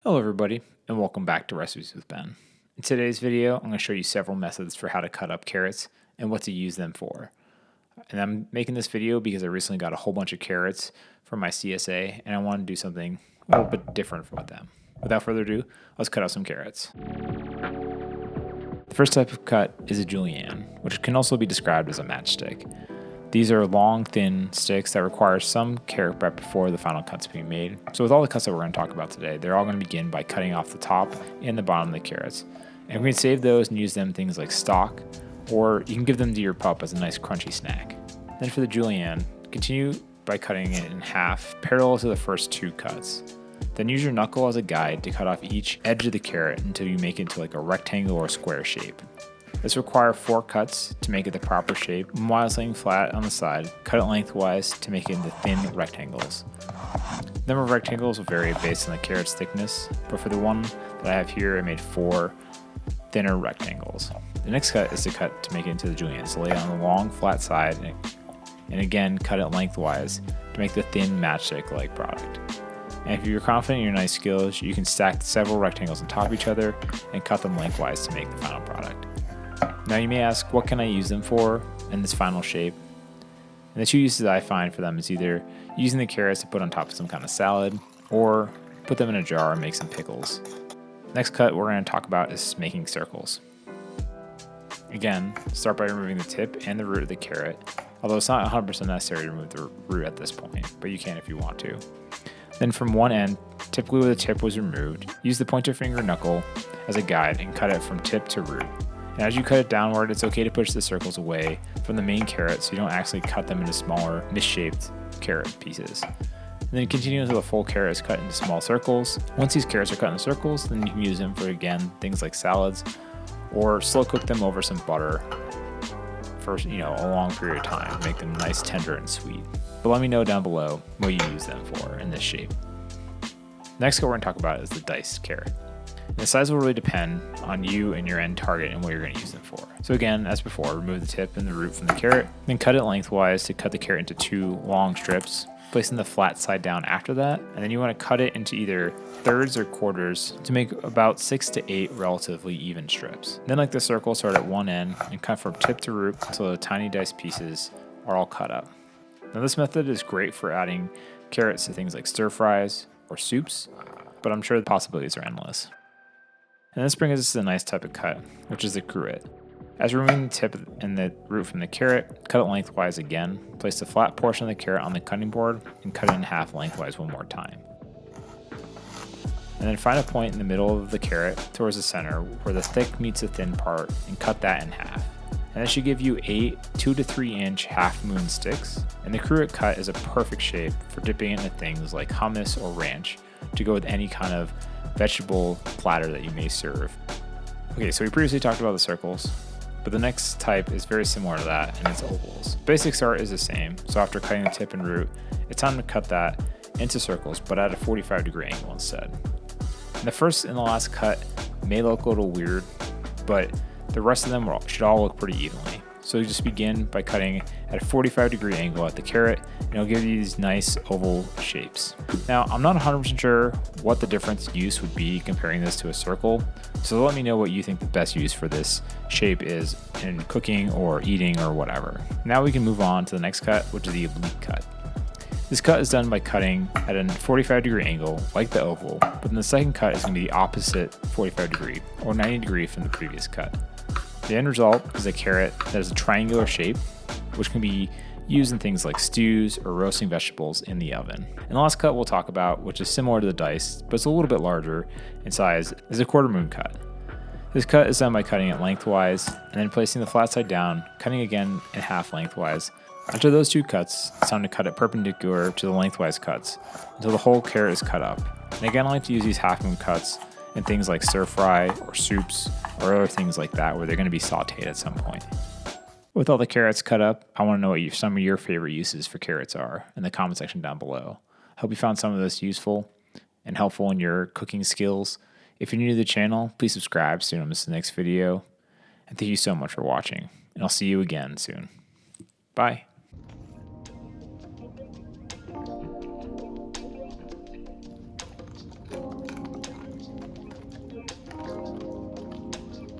Hello everybody, and welcome back to Recipes with Ben. In today's video, I'm going to show you several methods for how to cut up carrots and what to use them for. And I'm making this video because I recently got a whole bunch of carrots from my CSA, and I want to do something a little bit different with them. Without further ado, let's cut out some carrots. The first type of cut is a Julienne, which can also be described as a matchstick. These are long, thin sticks that require some carrot prep before the final cuts being made. So with all the cuts that we're going to talk about today, they're all going to begin by cutting off the top and the bottom of the carrots. And we can save those and use them things like stock, or you can give them to your pup as a nice crunchy snack. Then for the Julienne, continue by cutting it in half, parallel to the first two cuts. Then use your knuckle as a guide to cut off each edge of the carrot until you make it into like a rectangle or square shape. This requires 4 cuts to make it the proper shape, and while it's laying flat on the side, cut it lengthwise to make it into thin rectangles. The number of rectangles will vary based on the carrot's thickness, but for the one that I have here, I made 4 thinner rectangles. The next cut is the cut to make it into the Julienne, so lay it on the long, flat side, and again, cut it lengthwise to make the thin matchstick-like product. And if you're confident in your knife skills, you can stack several rectangles on top of each other and cut them lengthwise to make the final product. Now you may ask, what can I use them for in this final shape? And the two uses I find for them is either using the carrots to put on top of some kind of salad, or put them in a jar and make some pickles. Next cut we're going to talk about is making circles. Again, start by removing the tip and the root of the carrot, although it's not 100% necessary to remove the root at this point, but you can if you want to. Then from one end, typically where the tip was removed, use the pointer finger knuckle as a guide and cut it from tip to root. And as you cut it downward, it's okay to push the circles away from the main carrot so you don't actually cut them into smaller, misshaped carrot pieces. And then continue until the full carrot is cut into small circles. Once these carrots are cut into circles, then you can use them for, again, things like salads, or slow cook them over some butter for a long period of time to make them nice, tender, and sweet. But let me know down below what you use them for in this shape. Next, what we're going to talk about is the diced carrot. The size will really depend on you and your end target and what you're going to use them for. So again, as before, remove the tip and the root from the carrot, then cut it lengthwise to cut the carrot into 2 long strips, placing the flat side down after that, and then you want to cut it into either thirds or quarters to make about 6 to 8 relatively even strips. Then like the circle, start at one end and cut from tip to root until the tiny diced pieces are all cut up. Now this method is great for adding carrots to things like stir fries or soups, but I'm sure the possibilities are endless. And this brings us to the nice type of cut, which is the cruet. As removing the tip and the root from the carrot, cut it lengthwise again, place the flat portion of the carrot on the cutting board, and cut it in half lengthwise one more time. And then find a point in the middle of the carrot towards the center where the thick meets the thin part and cut that in half. And that should give you 8 2 to 3 inch half moon sticks. And the cruet cut is a perfect shape for dipping into things like hummus or ranch to go with any kind of vegetable platter that you may serve. Okay, so we previously talked about the circles, but the next type is very similar to that, and it's ovals. Basic start is the same, so after cutting the tip and root, it's time to cut that into circles, but at a 45-degree angle instead. And the first and the last cut may look a little weird, but the rest of them should all look pretty evenly. So you just begin by cutting at a 45-degree angle at the carrot, and it'll give you these nice oval shapes. Now, I'm not 100% sure what the difference use would be comparing this to a circle, so let me know what you think the best use for this shape is in cooking or eating or whatever. Now we can move on to the next cut, which is the oblique cut. This cut is done by cutting at a 45-degree angle, like the oval, but then the second cut is going to be the opposite 45-degree, or 90-degree from the previous cut. The end result is a carrot that has a triangular shape, which can be used in things like stews or roasting vegetables in the oven. And the last cut we'll talk about, which is similar to the dice, but it's a little bit larger in size, is a quarter moon cut. This cut is done by cutting it lengthwise and then placing the flat side down, cutting again in half lengthwise. After those 2 cuts, it's time to cut it perpendicular to the lengthwise cuts until the whole carrot is cut up. And again, I like to use these half moon cuts in things like stir fry or soups or other things like that where they're going to be sauteed at some point. With all the carrots cut up, I want to know what some of your favorite uses for carrots are in the comment section down below. I hope you found some of this useful and helpful in your cooking skills. If you're new to the channel, please subscribe so you don't miss the next video. And thank you so much for watching, and I'll see you again soon. Bye.